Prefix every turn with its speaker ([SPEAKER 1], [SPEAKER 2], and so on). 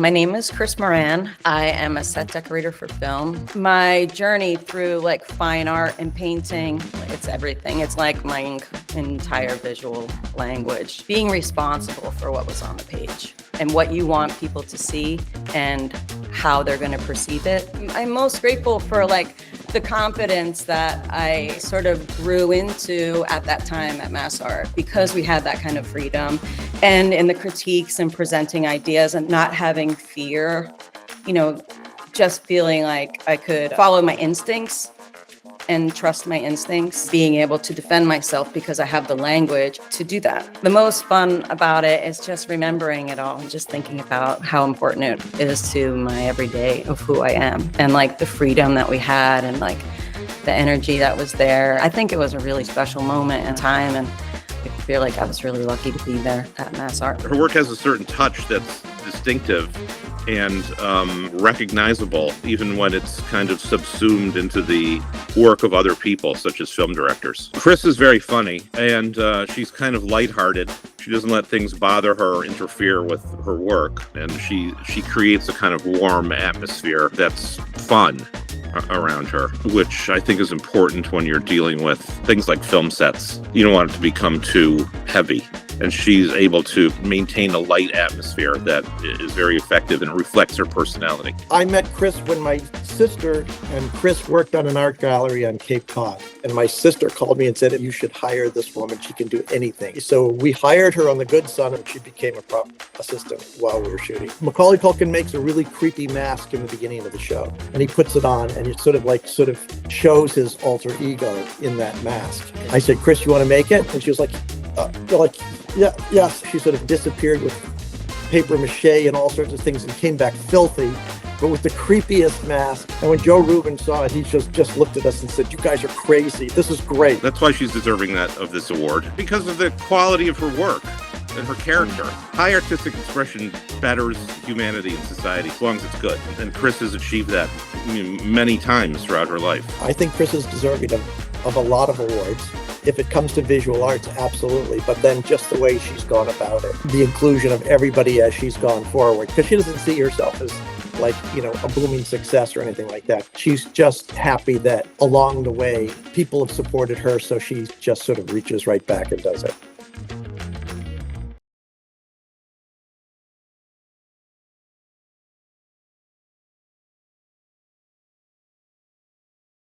[SPEAKER 1] My name is Kris Moran. I am a set decorator for film. My journey through fine art and painting, it's everything. It's like my entire visual language. Being responsible for what was on the page and what you want people to see and how they're going to perceive it. I'm most grateful for the confidence that I sort of grew into at that time at MassArt because we had that kind of freedom and in the critiques and presenting ideas and not having fear, just feeling like I could follow my instincts and trust my instincts, being able to defend myself because I have the language to do that. The most fun about it is just remembering it all and just thinking about how important it is to my everyday of who I am and the freedom that we had and the energy that was there. I think it was a really special moment in time and I feel like I was really lucky to be there at MassArt.
[SPEAKER 2] Her work has a certain touch that's distinctive and recognizable, even when it's kind of subsumed into the work of other people, such as film directors. Kris is very funny, and she's kind of lighthearted. She doesn't let things bother her or interfere with her work, and she creates a kind of warm atmosphere that's fun around her, which I think is important when you're dealing with things like film sets. You don't want it to become too heavy. And she's able to maintain a light atmosphere that is very effective and reflects her personality.
[SPEAKER 3] I met Kris when my sister and Kris worked on an art gallery on Cape Cod. And my sister called me and said, you should hire this woman. She can do anything. So we hired her on The Good Son and she became a prop assistant while we were shooting. Macaulay Culkin makes a really creepy mask in the beginning of the show. And he puts it on and it sort of shows his alter ego in that mask. I said, Kris, you want to make it? And she was like, yeah, yes. She sort of disappeared with paper mache and all sorts of things and came back filthy, but with the creepiest mask. And when Joe Rubin saw it, he just looked at us and said, you guys are crazy. This is great.
[SPEAKER 2] That's why she's deserving of this award, because of the quality of her work and her character. High artistic expression betters humanity and society as long as it's good. And Kris has achieved that many times throughout her life.
[SPEAKER 3] I think Kris is deserving of a lot of awards. If it comes to visual arts, absolutely. But then just the way she's gone about it, the inclusion of everybody as she's gone forward, because she doesn't see herself as a booming success or anything like that. She's just happy that along the way, people have supported her. So she just sort of reaches right back and does it.